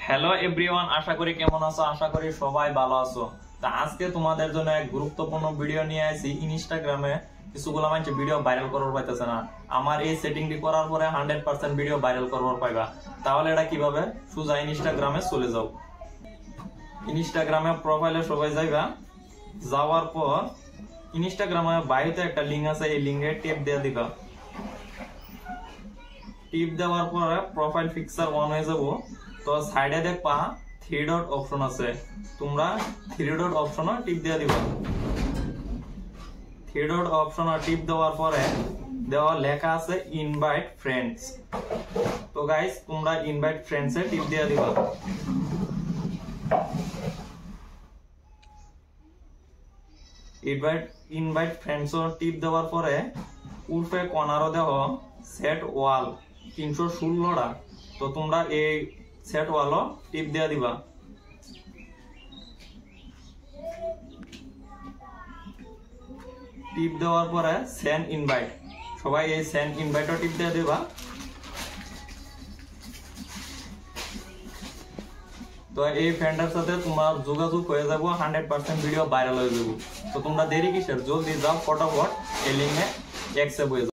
Hello everyone, আশা করি কেমন আছো। আশা করি সবাই ভালো আছো। তা আজকে তোমাদের জন্য এক গুরুত্বপূর্ণ ভিডিও নিয়ে আসি। ইনস্টাগ্রামে কিছুগুলো মানুষ ভিডিও ভাইরাল করার পাইতেছে না। আমার এই সেটিংটি করার পরে 100% ভিডিও ভাইরাল করবার পাইবা। তাহলে এটা কিভাবে? সোজা ইনস্টাগ্রামে চলে যাও। ইনস্টাগ্রামে প্রোফাইলে সবাই যাইবা। যাওয়ার পর ইনস্টাগ্রামে বায়োতে একটা লিঙ্ক আছে, এই লিঙ্কে টেপ দিয়ে দিবা। টিপ দেওয়ার পরে প্রোফাইল পিকচার অন হয়ে যাব। তো সাইডে দেখবা 3 ডট অপশন আছে, তোমরা 3 ডট অপশনে টিপ দিয়ে দিবা। 3 ডট অপশনে টিপ দেওয়ার পরে দেওয়া লেখা আছে ইনভাইট ফ্রেন্ডস। তো গাইস তোমরা ইনভাইট ফ্রেন্ডস এ টিপ দিয়ে দিবা। ইনভাইট ফ্রেন্ডস এ টিপ দেওয়ার পরে উপরে কর্নারে দেখো সেট ওয়াল 316টা। তো তোমরা এই সেট ওয়াল টিপ দিয়ে দিবা। টিপ দেওয়ার পরে সেন্ড ইনভাইট, সবাই এই সেন্ড ইনভাইটও টিপ দিয়ে দিবা। তো এই ফ্রেন্ডের সাথে তোমার যোগাযোগ হয়ে যাবো, 100% ভিডিও ভাইরাল হয়ে যাবো। তো তোমরা দেরি কিসের? জলদি যাও, ফটাফট এই লিঙ্কে অ্যাকসেপ্ট হয়ে যাও।